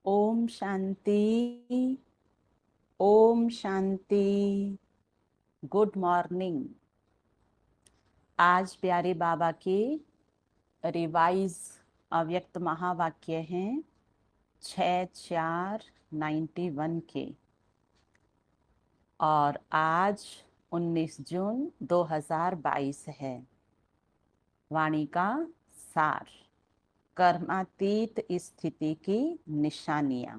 Om Shanti. Om Shanti. Good morning. आज प्यारे बाबा के रिवाइज अव्यक्त महावाक्य हैं 6/4/91 के, और आज 19 जून 2022 है। वाणी का सार, कर्मातीत स्थिति की निशानियां।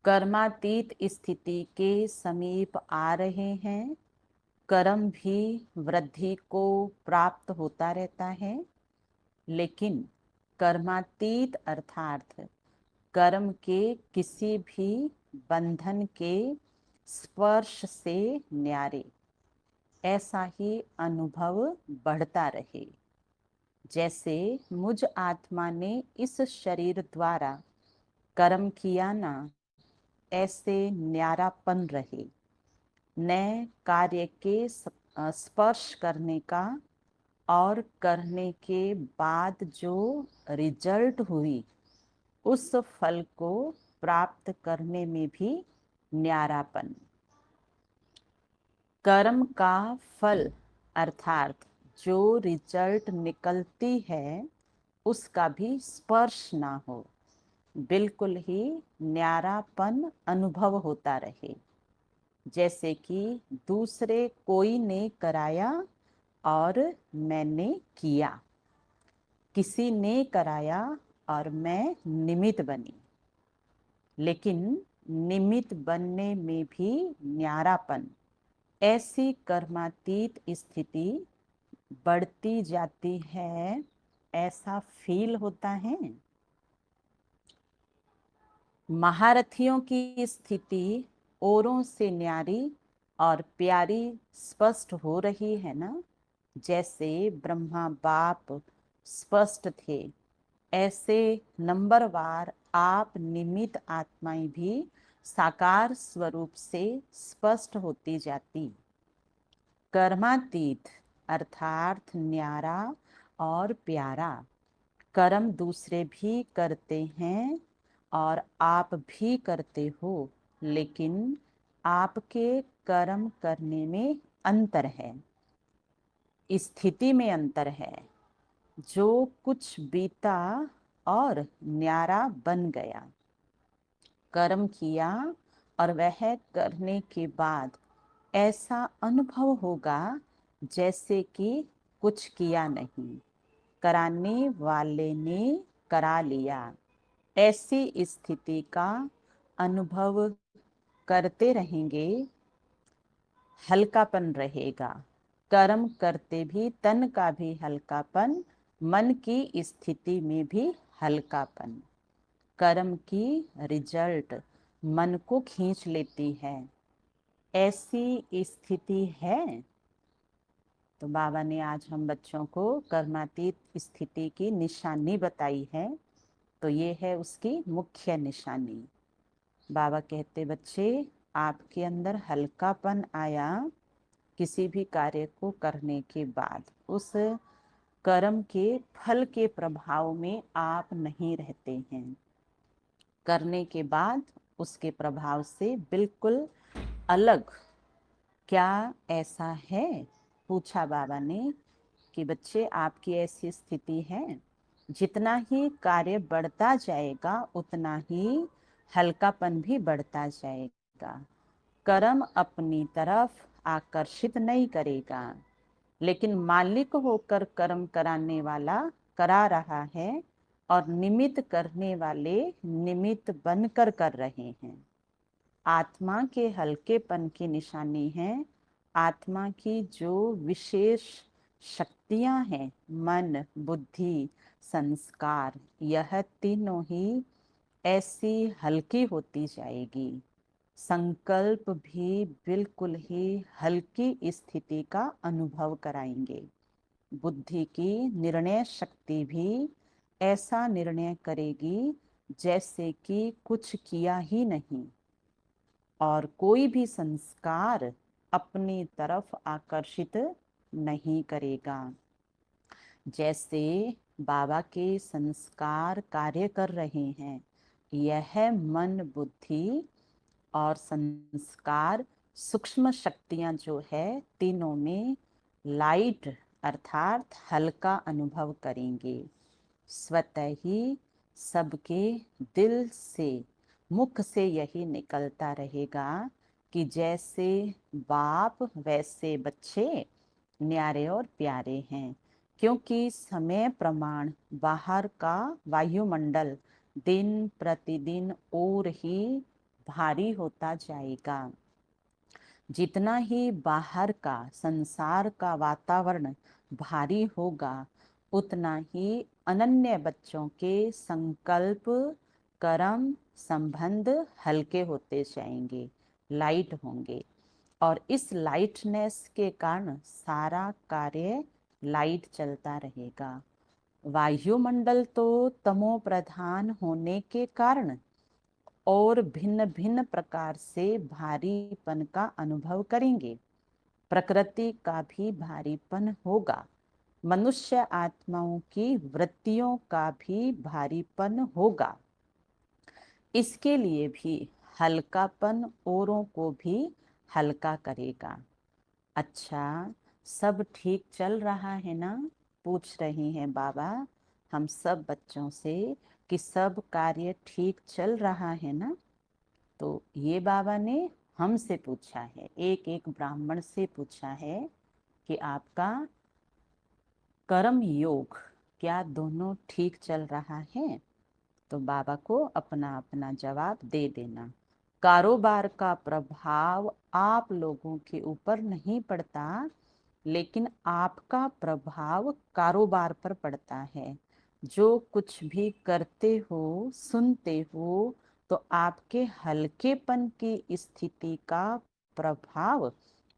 कर्मातीत स्थिति के समीप आ रहे हैं। कर्म भी वृद्धि को प्राप्त होता रहता है, लेकिन कर्मातीत अर्थात कर्म के किसी भी बंधन के स्पर्श से न्यारे, ऐसा ही अनुभव बढ़ता रहे। जैसे मुझ आत्मा ने इस शरीर द्वारा कर्म किया ना, ऐसे न्यारापन रहे। नए कार्य के स्पर्श करने का और करने के बाद जो रिजल्ट हुई, उस फल को प्राप्त करने में भी न्यारापन। कर्म का फल अर्थात जो रिजल्ट निकलती है, उसका भी स्पर्श ना हो, बिल्कुल ही न्यारापन अनुभव होता रहे। जैसे कि दूसरे कोई ने कराया और मैंने किया, किसी ने कराया और मैं निमित्त बनी, लेकिन निमित्त बनने में भी न्यारापन। ऐसी कर्मातीत स्थिति बढ़ती जाती है, ऐसा फील होता है। महारथियों की स्थिति औरों से न्यारी और प्यारी स्पष्ट हो रही है ना। जैसे ब्रह्मा बाप स्पष्ट थे, ऐसे नंबरवार आप निमित्त आत्माएं भी साकार स्वरूप से स्पष्ट होती जाती। कर्मातीत अर्थात न्यारा और प्यारा। कर्म दूसरे भी करते हैं और आप भी करते हो, लेकिन आपके कर्म करने में अंतर है, स्थिति में अंतर है। जो कुछ बीता और न्यारा बन गया, कर्म किया और वह करने के बाद ऐसा अनुभव होगा जैसे कि कुछ किया नहीं, कराने वाले ने करा लिया। ऐसी स्थिति का अनुभव करते रहेंगे, हल्कापन रहेगा। कर्म करते भी तन का भी हल्कापन, मन की स्थिति में भी हल्कापन। कर्म की रिजल्ट मन को खींच लेती है, ऐसी स्थिति है। तो बाबा ने आज हम बच्चों को कर्मातीत स्थिति की निशानी बताई है। तो ये है उसकी मुख्य निशानी। बाबा कहते, बच्चे आपके अंदर हल्कापन आया किसी भी कार्य को करने के बाद, उस कर्म के फल के प्रभाव में आप नहीं रहते हैं। करने के बाद उसके प्रभाव से बिल्कुल अलग। क्या ऐसा है? पूछा बाबा ने कि बच्चे आपकी ऐसी स्थिति है। जितना ही कार्य बढ़ता जाएगा उतना ही हल्कापन भी बढ़ता जाएगा। कर्म अपनी तरफ आकर्षित नहीं करेगा, लेकिन मालिक होकर कर्म कराने वाला करा रहा है और निमित्त करने वाले निमित्त बनकर कर रहे हैं। आत्मा के हल्केपन की निशानी है आत्मा की जो विशेष शक्तियां हैं, मन बुद्धि संस्कार, यह तीनों ही ऐसी हल्की होती जाएगी। संकल्प भी बिल्कुल ही हल्की स्थिति का अनुभव कराएंगे। बुद्धि की निर्णय शक्ति भी ऐसा निर्णय करेगी जैसे कि कुछ किया ही नहीं, और कोई भी संस्कार अपनी तरफ आकर्षित नहीं करेगा। जैसे बाबा के संस्कार कार्य कर रहे हैं, यह मन बुद्धि और संस्कार सूक्ष्म शक्तियां जो है तीनों में लाइट अर्थात हल्का अनुभव करेंगे। स्वतः ही सबके दिल से मुख से यही निकलता रहेगा कि जैसे बाप वैसे बच्चे न्यारे और प्यारे हैं, क्योंकि समय प्रमाण बाहर का वायुमंडल दिन प्रतिदिन और ही भारी होता जाएगा। जितना ही बाहर का संसार का वातावरण भारी होगा, उतना ही अनन्य बच्चों के संकल्प कर्म संबंध हल्के होते जाएंगे, लाइट होंगे। और इस लाइटनेस के कारण सारा कार्य लाइट चलता रहेगा। वायुमंडल तो तमो प्रधान होने के कारण और भिन्न भिन्न प्रकार से भारीपन का अनुभव करेंगे। प्रकृति का भी भारीपन होगा, मनुष्य आत्माओं की वृत्तियों का भी भारीपन होगा। इसके लिए भी हल्कापन औरों को भी हल्का करेगा। अच्छा, सब ठीक चल रहा है ना? पूछ रही हैं बाबा हम सब बच्चों से कि सब कार्य ठीक चल रहा है ना? तो ये बाबा ने हमसे पूछा है, एक एक ब्राह्मण से पूछा है कि आपका कर्म योग क्या दोनों ठीक चल रहा है? तो बाबा को अपना अपना जवाब दे देना। कारोबार का प्रभाव आप लोगों के ऊपर नहीं पड़ता, लेकिन आपका प्रभाव कारोबार पर पड़ता है। जो कुछ भी करते हो, सुनते हो, तो आपके हल्केपन की स्थिति का प्रभाव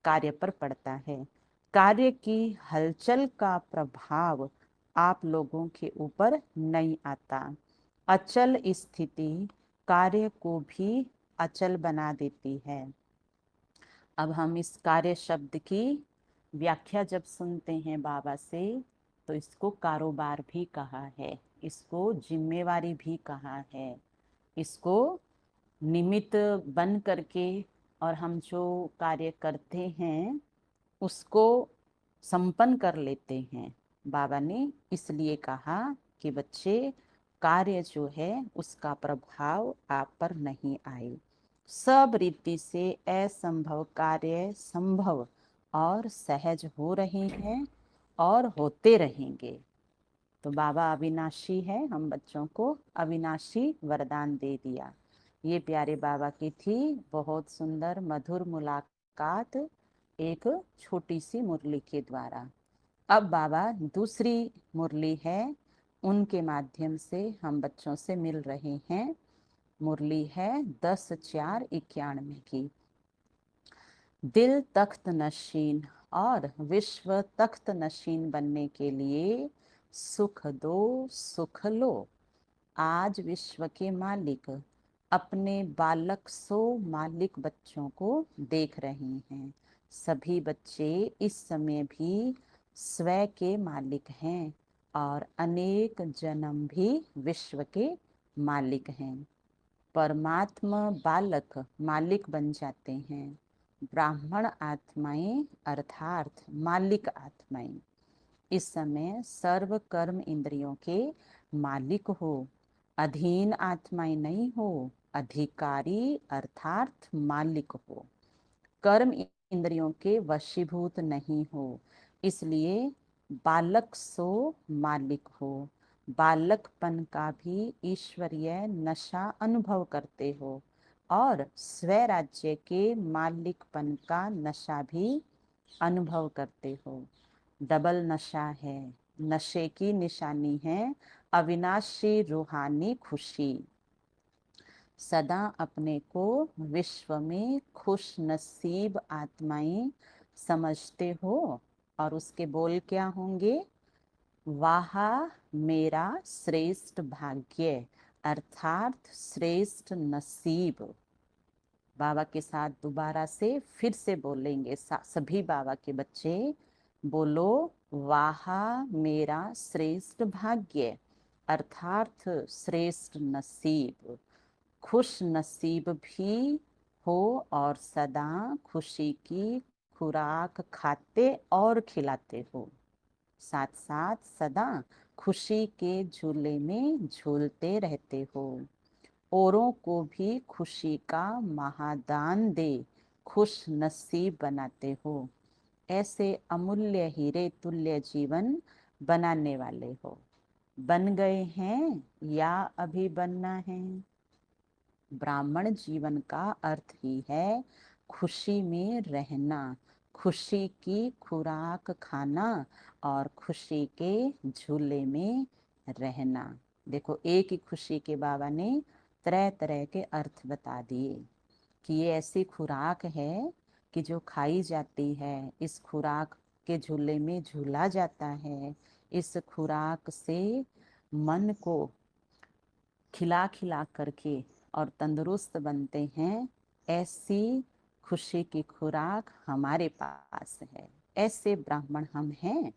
कार्य पर पड़ता है। कार्य की हलचल का प्रभाव आप लोगों के ऊपर नहीं आता। अचल स्थिति कार्य को भी अचल बना देती है। अब हम इस कार्य शब्द की व्याख्या जब सुनते हैं बाबा से, तो इसको कारोबार भी कहा है, इसको जिम्मेवारी भी कहा है, इसको निमित्त बन करके और हम जो कार्य करते हैं उसको संपन्न कर लेते हैं। बाबा ने इसलिए कहा कि बच्चे, कार्य जो है उसका प्रभाव आप पर नहीं आए। सब रीति से असंभव कार्य संभव और सहज हो रहे हैं और होते रहेंगे। तो बाबा अविनाशी है, हम बच्चों को अविनाशी वरदान दे दिया। ये प्यारे बाबा की थी बहुत सुंदर मधुर मुलाकात एक छोटी सी मुरली के द्वारा। अब बाबा दूसरी मुरली है, उनके माध्यम से हम बच्चों से मिल रहे हैं। मुरली है 10/4/91 की। दिल तख्त नशीन और विश्व तख्त नशीन बनने के लिए सुख दो सुख लो। आज विश्व के मालिक अपने बालक सो मालिक बच्चों को देख रहे हैं। सभी बच्चे इस समय भी स्वयं के मालिक हैं और अनेक जन्म भी विश्व के मालिक हैं। परमात्मा बालक मालिक बन जाते हैं। ब्राह्मण आत्माएं अर्थात मालिक आत्माएं इस समय सर्व कर्म इंद्रियों के मालिक हो, अधीन आत्माएं नहीं हो, अधिकारी अर्थात मालिक हो। कर्म इंद्रियों के वशीभूत नहीं हो, इसलिए बालक सो मालिक हो। बालकपन का भी ईश्वरीय नशा अनुभव करते हो और स्वराज्य के मालिकपन का नशा भी अनुभव करते हो। डबल नशा है। नशे की निशानी है अविनाशी रूहानी खुशी। सदा अपने को विश्व में खुश नसीब आत्माएं समझते हो और उसके बोल क्या होंगे? वाह मेरा श्रेष्ठ भाग्य अर्थात श्रेष्ठ नसीब। बाबा के साथ दोबारा से फिर से बोलेंगे सभी बाबा के बच्चे, बोलो वाह मेरा श्रेष्ठ भाग्य अर्थात श्रेष्ठ नसीब। खुश नसीब भी हो और सदा खुशी की खुराक खाते और खिलाते हो। साथ साथ सदा खुशी के झूले में झूलते रहते हो। औरों को भी खुशी का महादान दे खुश नसीब बनाते हो। ऐसे अमूल्य हीरे तुल्य जीवन बनाने वाले हो। बन गए हैं या अभी बनना है? ब्राह्मण जीवन का अर्थ ही है खुशी में रहना, खुशी की खुराक खाना और खुशी के झूले में रहना। देखो, एक ही खुशी के बाबा ने तरह तरह के अर्थ बता दिए कि ये ऐसी खुराक है कि जो खाई जाती है, इस खुराक के झूले में झूला जाता है, इस खुराक से मन को खिला खिला करके और तंदुरुस्त बनते हैं। ऐसी खुशी की खुराक हमारे पास है। ऐसे ब्राह्मण हम हैं।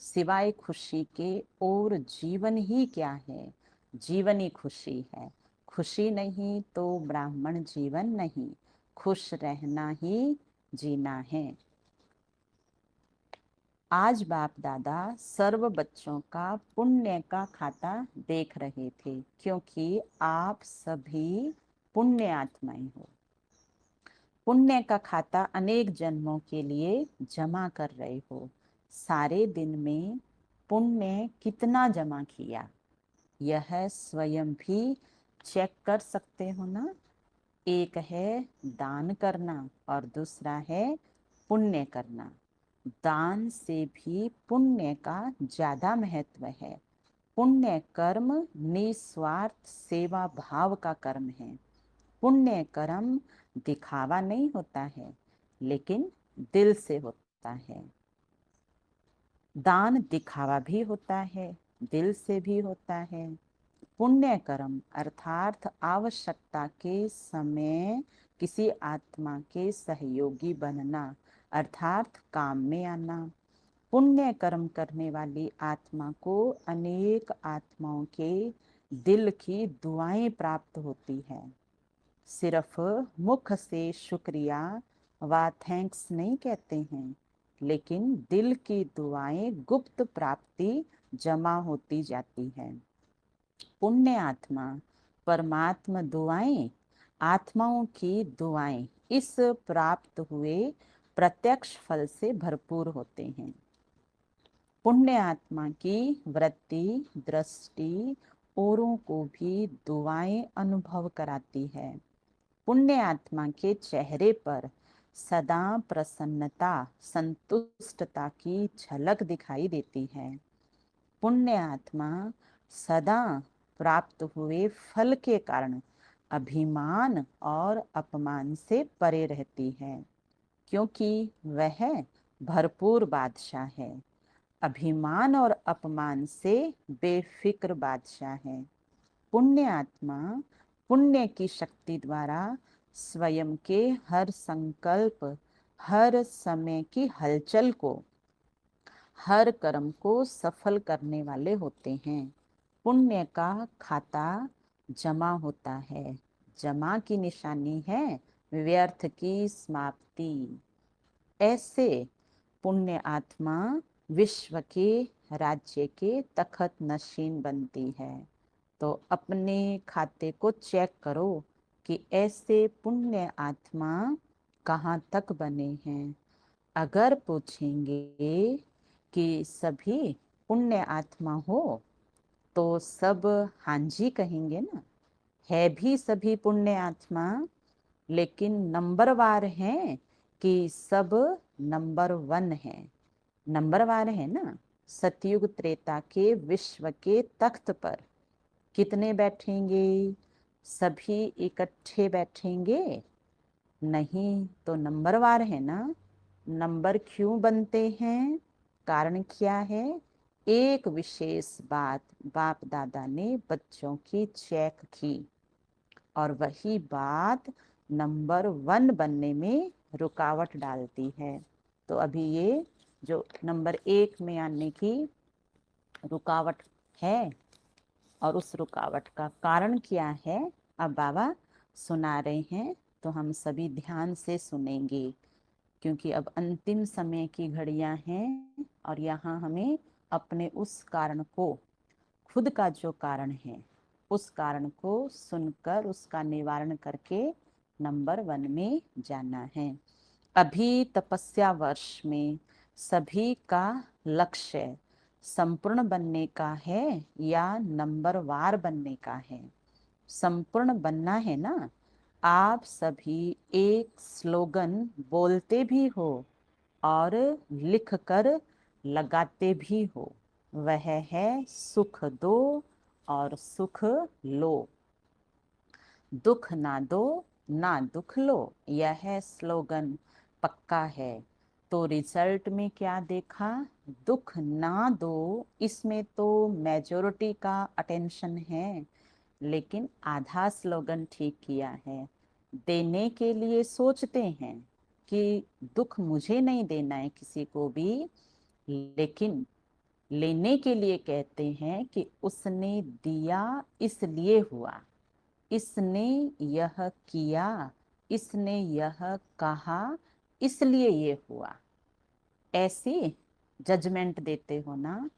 सिवाय खुशी के और जीवन ही क्या है? जीवन ही खुशी है। खुशी नहीं तो ब्राह्मण जीवन नहीं। खुश रहना ही जीना है। आज बाप दादा सर्व बच्चों का पुण्य का खाता देख रहे थे, क्योंकि आप सभी पुण्य आत्माएं हो। पुण्य का खाता अनेक जन्मों के लिए जमा कर रहे हो। सारे दिन में पुण्य कितना जमा किया, यह स्वयं भी चेक कर सकते हो ना। एक है दान करना और दूसरा है पुण्य करना। दान से भी पुण्य का ज्यादा महत्व है। पुण्य कर्म निस्वार्थ सेवा भाव का कर्म है। पुण्य कर्म दिखावा नहीं होता है, लेकिन दिल से होता है। दान दिखावा भी होता है, दिल से भी होता है। पुण्य कर्म अर्थात आवश्यकता के समय किसी आत्मा के सहयोगी बनना, अर्थात काम में आना। पुण्य कर्म करने वाली आत्मा को अनेक आत्माओं के दिल की दुआएं प्राप्त होती है। सिर्फ मुख से शुक्रिया व थैंक्स नहीं कहते हैं, लेकिन दिल की दुआएं गुप्त प्राप्ति जमा होती जाती है। पुण्य आत्मा परमात्मा दुआएं, आत्माओं की दुआएं इस प्राप्त हुए प्रत्यक्ष फल से भरपूर होते हैं। पुण्य आत्मा की वृत्ति दृष्टि औरों को भी दुआएं अनुभव कराती है। पुण्य आत्मा के चेहरे पर सदा प्रसन्नता संतुष्टता की झलक दिखाई देती है। पुण्य आत्मा सदा प्राप्त हुए फल के कारण अभिमान और अपमान से परे रहती है, क्योंकि वह भरपूर बादशाह है। अभिमान और अपमान से बेफिक्र बादशाह है। पुण्य आत्मा पुण्य की शक्ति द्वारा स्वयं के हर संकल्प, हर समय की हलचल को, हर कर्म को सफल करने वाले होते हैं। पुण्य का खाता जमा होता है। जमा की निशानी है व्यर्थ की समाप्ति। ऐसे पुण्य आत्मा विश्व के राज्य के तख्त नशीन बनती है। तो अपने खाते को चेक करो कि ऐसे पुण्य आत्मा कहाँ तक बने हैं। अगर पूछेंगे कि सभी पुण्य आत्मा हो तो सब हाँ जी कहेंगे ना। है भी सभी पुण्य आत्मा, लेकिन नंबरवार हैं कि सब नंबर 1 है। नंबरवार है ना। सतयुग त्रेता के विश्व के तख्त पर कितने बैठेंगे? सभी इकट्ठे बैठेंगे? नहीं, तो नंबरवार है ना। नंबर क्यों बनते हैं? कारण क्या है? एक विशेष बात बाप दादा ने बच्चों की चेक की, और वही बात नंबर 1 बनने में रुकावट डालती है। तो अभी ये जो नंबर 1 में आने की रुकावट है, और उस रुकावट का कारण क्या है, अब बाबा सुना रहे हैं तो हम सभी ध्यान से सुनेंगे, क्योंकि अब अंतिम समय की घड़ियां हैं और यहाँ हमें अपने उस कारण को, खुद का जो कारण है, उस कारण को सुनकर उसका निवारण करके नंबर 1 में जाना है। अभी तपस्या वर्ष में सभी का लक्ष्य संपूर्ण बनने का है या नंबर वार बनने का है? संपूर्ण बनना है ना। आप सभी एक स्लोगन बोलते भी हो और लिख कर लगाते भी हो, वह है सुख दो और सुख लो, दुख ना दो ना दुख लो। यह स्लोगन पक्का है। तो रिजल्ट में क्या देखा? दुख ना दो, इसमें तो मेजोरिटी का अटेंशन है, लेकिन आधा स्लोगन ठीक किया है। देने के लिए सोचते हैं कि दुख मुझे नहीं देना है किसी को भी, लेकिन लेने के लिए कहते हैं कि उसने दिया इसलिए हुआ, इसने यह किया, इसने यह कहा, इसलिए ये हुआ। ऐसे जजमेंट देते हो ना,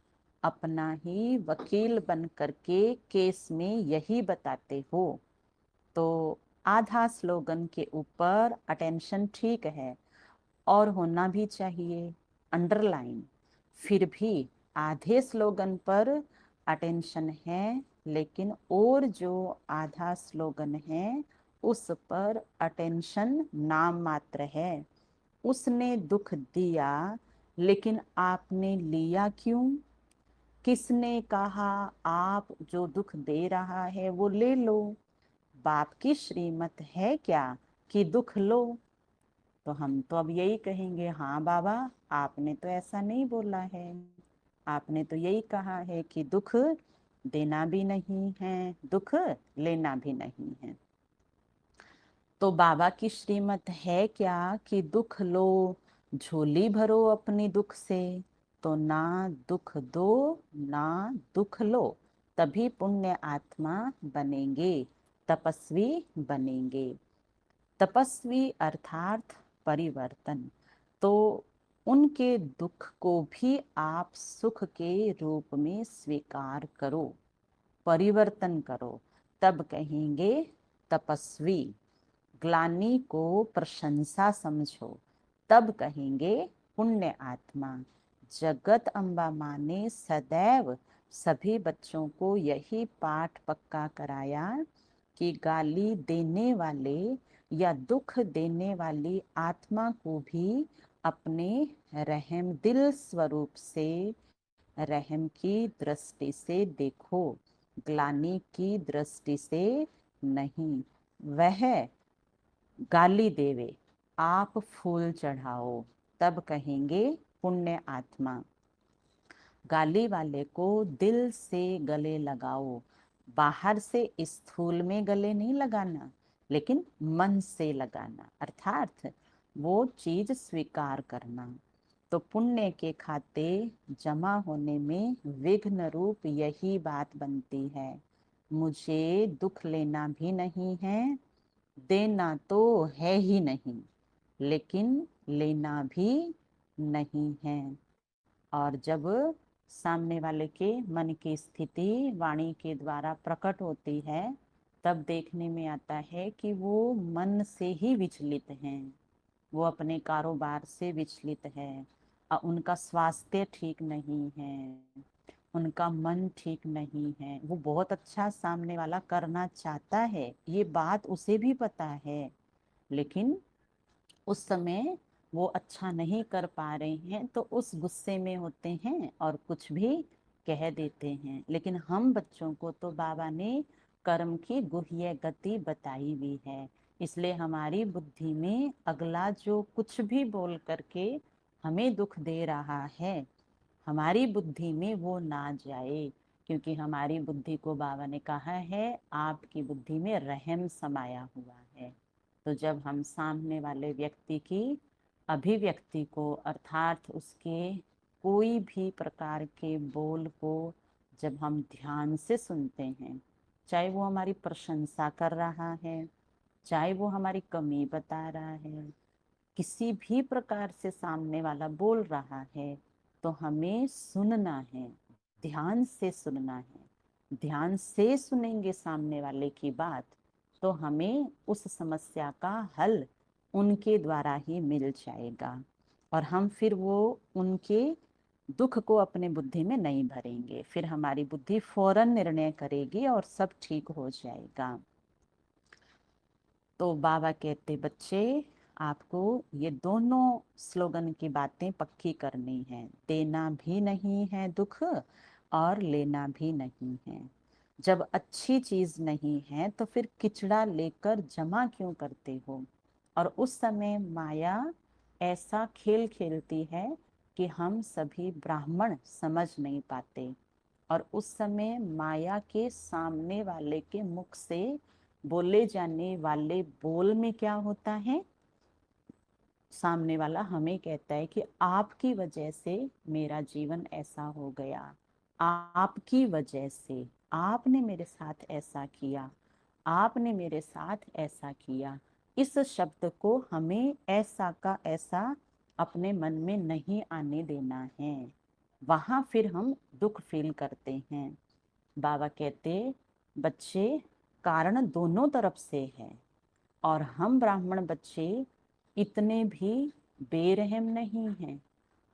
अपना ही वकील बन करके केस में यही बताते हो। तो आधा स्लोगन के ऊपर अटेंशन ठीक है और होना भी चाहिए, अंडरलाइन। फिर भी आधे स्लोगन पर अटेंशन है, लेकिन और जो आधा स्लोगन है उस पर अटेंशन नाम मात्र है। उसने दुख दिया, लेकिन आपने लिया क्यों? किसने कहा आप जो दुख दे रहा है वो ले लो? बाप की श्रीमत है क्या कि दुख लो? तो हम तो अब यही कहेंगे, हाँ बाबा आपने तो ऐसा नहीं बोला है, आपने तो यही कहा है कि दुख देना भी नहीं है, दुख लेना भी नहीं है। तो बाबा की श्रीमत है क्या कि दुख लो, झोली भरो अपनी दुख से? तो ना दुख दो ना दुख लो, तभी पुण्य आत्मा बनेंगे, तपस्वी बनेंगे। तपस्वी अर्थात परिवर्तन। तो उनके दुख को भी आप सुख के रूप में स्वीकार करो, परिवर्तन करो, तब कहेंगे तपस्वी। ग्लानि को प्रशंसा समझो, तब कहेंगे पुण्य आत्मा। जगत अम्बा माँ ने सदैव सभी बच्चों को यही पाठ पक्का कराया कि गाली देने वाले या दुख देने वाली आत्मा को भी अपने रहम दिल स्वरूप से, रहम की दृष्टि से देखो, ग्लानि की दृष्टि से नहीं। वह गाली देवे, आप फूल चढ़ाओ, तब कहेंगे पुण्य आत्मा। गाली वाले को दिल से गले लगाओ, बाहर से स्थूल में गले नहीं लगाना, लेकिन मन से लगाना, अर्थात वो चीज स्वीकार करना। तो पुण्य के खाते जमा होने में विघ्न रूप यही बात बनती है। मुझे दुख लेना भी नहीं है, देना तो है ही नहीं, लेकिन लेना भी नहीं है। और जब सामने वाले के मन की स्थिति वाणी के द्वारा प्रकट होती है, तब देखने में आता है कि वो मन से ही विचलित हैं, वो अपने कारोबार से विचलित है, उनका स्वास्थ्य ठीक नहीं है, उनका मन ठीक नहीं है। वो बहुत अच्छा सामने वाला करना चाहता है, ये बात उसे भी पता है, लेकिन उस समय वो अच्छा नहीं कर पा रहे हैं, तो उस गुस्से में होते हैं और कुछ भी कह देते हैं। लेकिन हम बच्चों को तो बाबा ने कर्म की गुह्य गति बताई भी है, इसलिए हमारी बुद्धि में अगला जो कुछ भी बोल करके हमें दुख दे रहा है, हमारी बुद्धि में वो ना जाए, क्योंकि हमारी बुद्धि को बाबा ने कहा है आपकी बुद्धि में रहम समाया हुआ है। तो जब हम सामने वाले व्यक्ति की अभिव्यक्ति को, अर्थात उसके कोई भी प्रकार के बोल को जब हम ध्यान से सुनते हैं, चाहे वो हमारी प्रशंसा कर रहा है, चाहे वो हमारी कमी बता रहा है, किसी भी प्रकार से सामने वाला बोल रहा है, तो हमें सुनना है, ध्यान से सुनना है। ध्यान से सुनेंगे सामने वाले की बात, तो हमें उस समस्या का हल उनके द्वारा ही मिल जाएगा, और हम फिर वो उनके दुख को अपने बुद्धि में नहीं भरेंगे। फिर हमारी बुद्धि फौरन निर्णय करेगी और सब ठीक हो जाएगा। तो बाबा कहते, बच्चे आपको ये दोनों स्लोगन की बातें पक्की करनी है। देना भी नहीं है दुख और लेना भी नहीं है। जब अच्छी चीज नहीं है तो फिर किचड़ा लेकर जमा क्यों करते हो? और उस समय माया ऐसा खेल खेलती है कि हम सभी ब्राह्मण समझ नहीं पाते। और उस समय माया के सामने वाले के मुख से बोले जाने वाले बोल में क्या होता है? सामने वाला हमें कहता है कि आपकी वजह से मेरा जीवन ऐसा हो गया, आपकी वजह से, आपने मेरे साथ ऐसा किया, आपने मेरे साथ ऐसा किया। इस शब्द को हमें ऐसा का ऐसा अपने मन में नहीं आने देना है। वहां फिर हम दुख फील करते हैं। बाबा कहते, बच्चे कारण दोनों तरफ से है, और हम ब्राह्मण बच्चे इतने भी बेरहम नहीं हैं।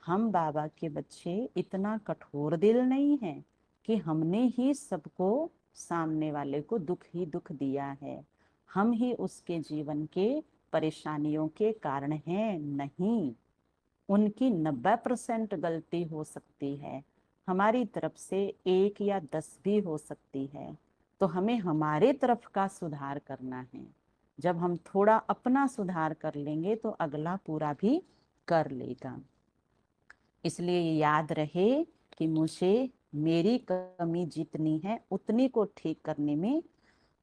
हम बाबा के बच्चे इतना कठोर दिल नहीं हैं कि हमने ही सबको, सामने वाले को दुख ही दुख दिया है, हम ही उसके जीवन के परेशानियों के कारण हैं। नहीं, उनकी 90% गलती हो सकती है, हमारी तरफ से 1 या 10 भी हो सकती है। तो हमें हमारे तरफ का सुधार करना है। जब हम थोड़ा अपना सुधार कर लेंगे तो अगला पूरा भी कर लेगा। इसलिए याद रहे कि मुझे मेरी कमी जितनी है उतनी को ठीक करने में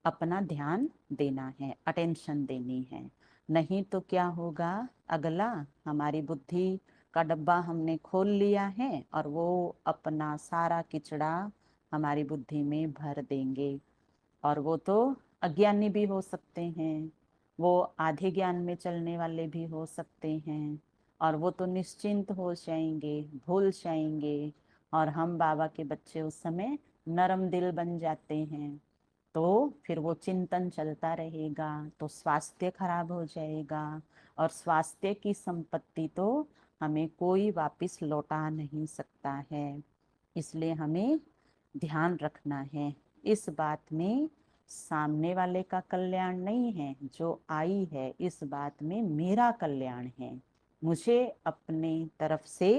अपना ध्यान देना है, अटेंशन देनी है। नहीं तो क्या होगा? अगला, हमारी बुद्धि का डब्बा हमने खोल लिया है और वो अपना सारा किचड़ा हमारी बुद्धि में भर देंगे। और वो तो अज्ञानी भी हो सकते हैं, वो आधे ज्ञान में चलने वाले भी हो सकते हैं, और वो तो निश्चिंत हो जाएंगे, भूल जाएंगे। और हम बाबा के बच्चे उस समय नरम दिल बन जाते हैं, तो फिर वो चिंतन चलता रहेगा, तो स्वास्थ्य खराब हो जाएगा। और स्वास्थ्य की संपत्ति तो हमें कोई वापस लौटा नहीं सकता है। इसलिए हमें ध्यान रखना है इस बात में, सामने वाले का कल्याण नहीं है, जो आई है इस बात में मेरा कल्याण है। मुझे अपने तरफ से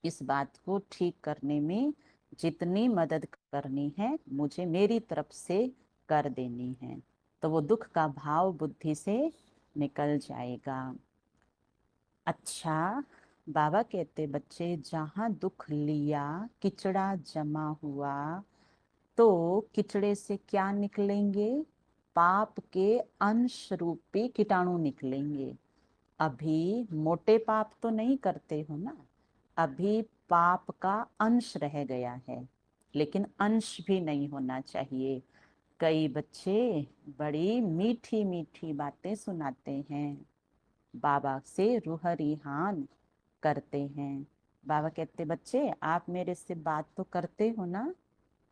इस बात को ठीक करने में जितनी मदद करनी है, मुझे मेरी तरफ से कर देनी है, तो वो दुख का भाव बुद्धि से निकल जाएगा। अच्छा, बाबा कहते, बच्चे जहाँ दुख लिया, किचड़ा जमा हुआ, तो किचड़े से क्या निकलेंगे? पाप के अंश रूपी कीटाणु निकलेंगे। अभी मोटे पाप तो नहीं करते हो ना, अभी पाप का अंश रह गया है, लेकिन अंश भी नहीं होना चाहिए। कई बच्चे बड़ी मीठी मीठी बातें सुनाते हैं, बाबा से रूहरिहान करते हैं। बाबा कहते, बच्चे आप मेरे से बात तो करते हो ना?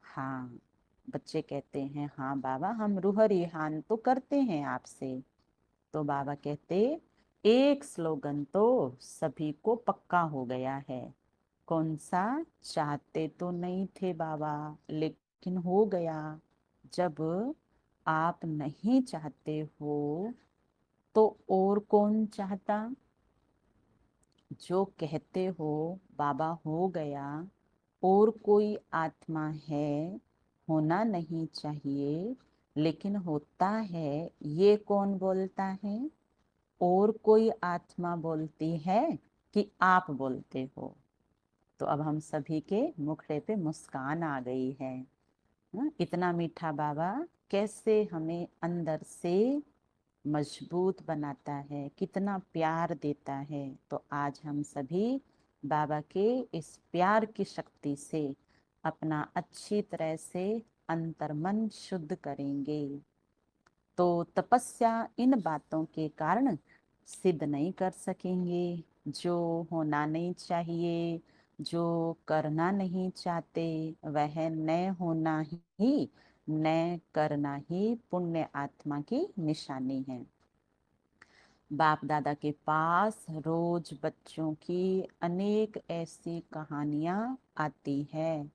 हाँ। बच्चे कहते हैं, हाँ बाबा हम रूहरिहान तो करते हैं आपसे। तो बाबा कहते, एक स्लोगन तो सभी को पक्का हो गया है। कौन सा? चाहते तो नहीं थे बाबा, लेकिन हो गया। जब आप नहीं चाहते हो तो और कौन चाहता? जो कहते हो बाबा हो गया, और कोई आत्मा है, होना नहीं चाहिए लेकिन होता है, ये कौन बोलता है? और कोई आत्मा बोलती है कि आप बोलते हो? तो अब हम सभी के मुखड़े पे मुस्कान आ गई है। इतना मीठा बाबा कैसे हमें अंदर से मजबूत बनाता है, कितना प्यार देता है। तो आज हम सभी बाबा के इस प्यार की शक्ति से अपना अच्छी तरह से अंतर्मन शुद्ध करेंगे। तो तपस्या इन बातों के कारण सिद्ध नहीं कर सकेंगे। जो होना नहीं चाहिए, जो करना नहीं चाहते, वह न होना ही न करना ही पुण्य आत्मा की निशानी है। बाप दादा के पास रोज बच्चों की अनेक ऐसी कहानियां आती है।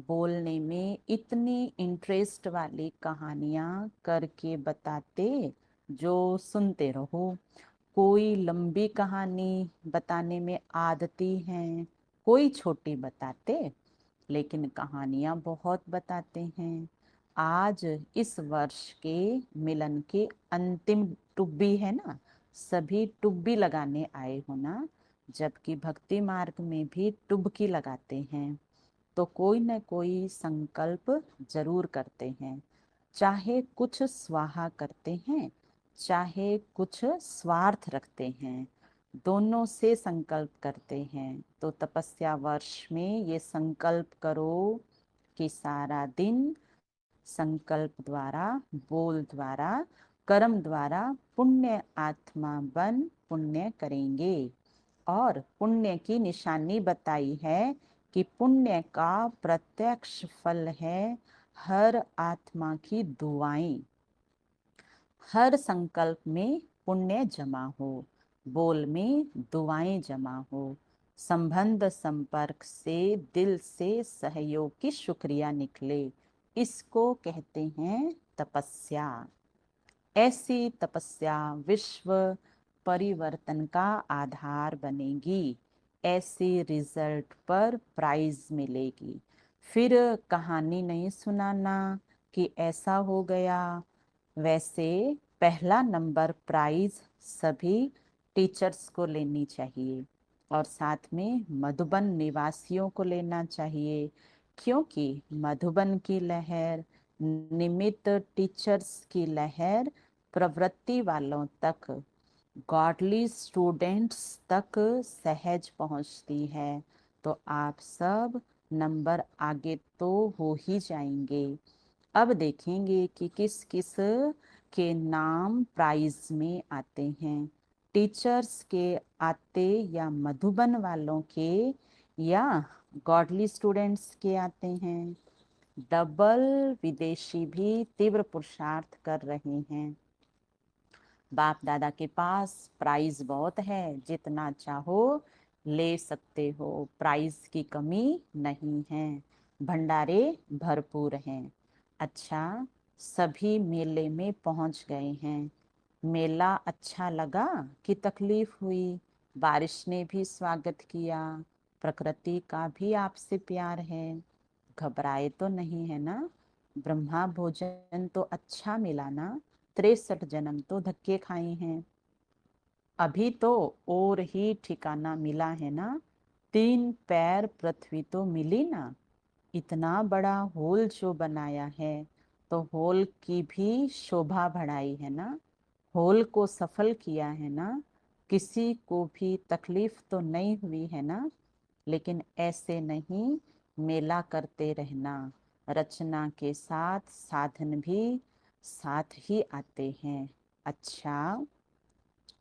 बोलने में इतनी इंटरेस्ट वाली कहानियां करके बताते जो सुनते रहो। कोई लंबी कहानी बताने में आदती हैं, कोई छोटी बताते, लेकिन कहानियां बहुत बताते हैं। आज इस वर्ष के मिलन के अंतिम टुब्बी है ना, सभी टुब्बी लगाने आए हो ना, जबकि भक्ति मार्ग में भी टुबकी लगाते हैं। तो कोई न कोई संकल्प जरूर करते हैं, चाहे कुछ स्वाहा करते हैं, चाहे कुछ स्वार्थ रखते हैं, दोनों से संकल्प करते हैं। तो तपस्या वर्ष में ये संकल्प करो कि सारा दिन संकल्प द्वारा, बोल द्वारा, कर्म द्वारा पुण्य आत्मा बन पुण्य करेंगे। और पुण्य की निशानी बताई है कि पुण्य का प्रत्यक्ष फल है हर आत्मा की दुआएं। हर संकल्प में पुण्य जमा हो, बोल में दुआएं जमा हो, संबंध संपर्क से दिल से सहयोग की शुक्रिया निकले, इसको कहते हैं तपस्या। ऐसी तपस्या विश्व परिवर्तन का आधार बनेगी। ऐसी रिजल्ट पर प्राइज मिलेगी। फिर कहानी नहीं सुनाना कि ऐसा हो गया। वैसे पहला नंबर प्राइज सभी टीचर्स को लेनी चाहिए और साथ में मधुबन निवासियों को लेना चाहिए, क्योंकि मधुबन की लहर, निमित्त टीचर्स की लहर प्रवृत्ति वालों तक, गॉडली स्टूडेंट्स तक सहज पहुंचती है। तो आप सब नंबर आगे तो हो ही जाएंगे। अब देखेंगे कि किस किस के नाम प्राइज में आते हैं। टीचर्स के आते या मधुबन वालों के या गॉडली स्टूडेंट्स के आते हैं। डबल विदेशी भी तीव्र पुरुषार्थ कर रहे हैं। बाप दादा के पास प्राइज बहुत है, जितना चाहो ले सकते हो, प्राइज की कमी नहीं है, भंडारे भरपूर हैं। अच्छा, सभी मेले में पहुंच गए हैं। मेला अच्छा लगा कि तकलीफ हुई? बारिश ने भी स्वागत किया, प्रकृति का भी आपसे प्यार है, घबराए तो नहीं है ना? ब्रह्मा भोजन तो अच्छा मिला ना? 63 जन्म तो धक्के खाए हैं, अभी तो और ही ठिकाना मिला है ना? 3 पैर पृथ्वी तो मिली ना? इतना बड़ा होल जो बनाया है, तो होल की भी शोभा बढ़ाई है ना? होल को सफल किया है ना? किसी को भी तकलीफ तो नहीं हुई है ना? लेकिन ऐसे नहीं मेला करते रहना, रचना के साथ साधन भी साथ ही आते हैं। अच्छा,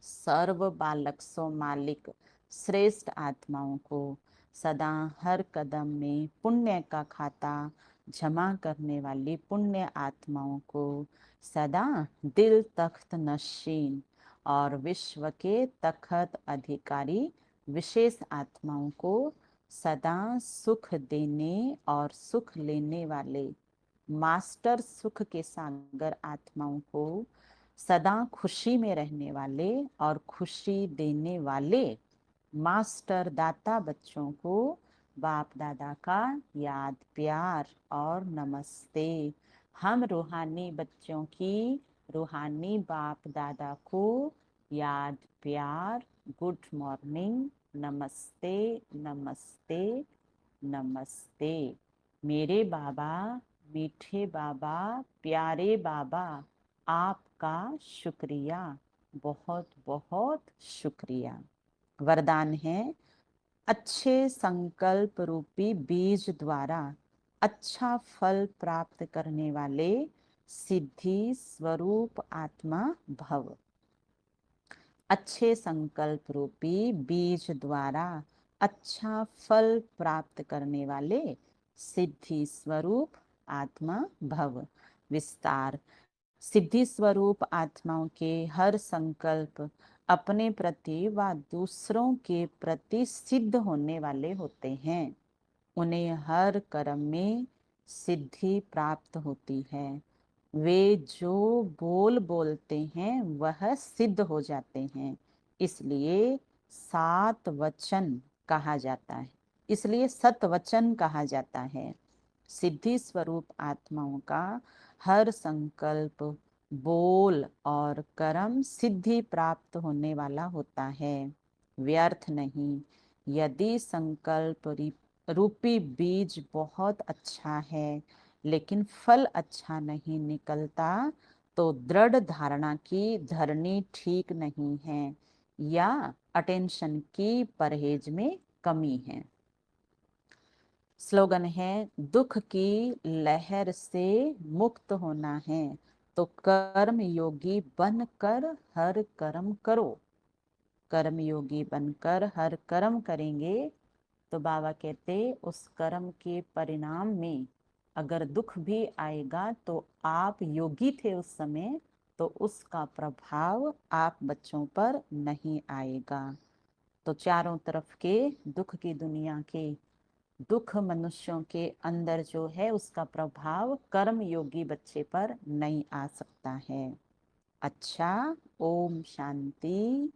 सर्व बालक सो मालिक श्रेष्ठ आत्माओं को सदा हर कदम में पुण्य का खाता जमा करने वाली पुण्य आत्माओं को सदा दिल तख्त नशीन और विश्व के तखत अधिकारी विशेष आत्माओं को सदा सुख देने और सुख लेने वाले मास्टर सुख के सागर आत्माओं को सदा खुशी में रहने वाले और खुशी देने वाले मास्टर दाता बच्चों को बाप दादा का याद प्यार और नमस्ते। हम रूहानी बच्चों की रूहानी बाप दादा को याद प्यार, गुड मॉर्निंग, नमस्ते नमस्ते नमस्ते। मेरे बाबा, मीठे बाबा, प्यारे बाबा, आपका शुक्रिया, बहुत बहुत शुक्रिया। वरदान है, अच्छे संकल्प रूपी बीज द्वारा अच्छा फल प्राप्त करने वाले सिद्धि स्वरूप आत्मा भव। अच्छे संकल्प रूपी बीज द्वारा अच्छा फल प्राप्त करने वाले सिद्धि स्वरूप आत्मा भव। विस्तार। सिद्धि स्वरूप आत्माओं के हर संकल्प अपने प्रति व दूसरों के प्रति सिद्ध होने वाले होते हैं। उन्हें हर कर्म में सिद्धि प्राप्त होती है। वे जो बोलते हैं वह सिद्ध हो जाते हैं। इसलिए सात वचन कहा जाता है, इसलिए सत वचन कहा जाता है। सिद्धि स्वरूप आत्माओं का हर संकल्प, बोल और कर्म सिद्धि प्राप्त होने वाला होता है, व्यर्थ नहीं। यदि संकल्प रूपी बीज बहुत अच्छा है लेकिन फल अच्छा नहीं निकलता तो दृढ़ धारणा की धरनी ठीक नहीं है या अटेंशन की परहेज में कमी है। स्लोगन है, दुख की लहर से मुक्त होना है तो कर्म योगी बनकर हर कर्म करो। कर्म योगी बनकर हर कर्म करेंगे तो बाबा कहते उस कर्म के परिणाम में अगर दुख भी आएगा तो आप योगी थे उस समय, तो उसका प्रभाव आप बच्चों पर नहीं आएगा। तो चारों तरफ के दुख की दुनिया के दुख मनुष्यों के अंदर जो है उसका प्रभाव कर्म योगी बच्चे पर नहीं आ सकता है। अच्छा, ओम शांति।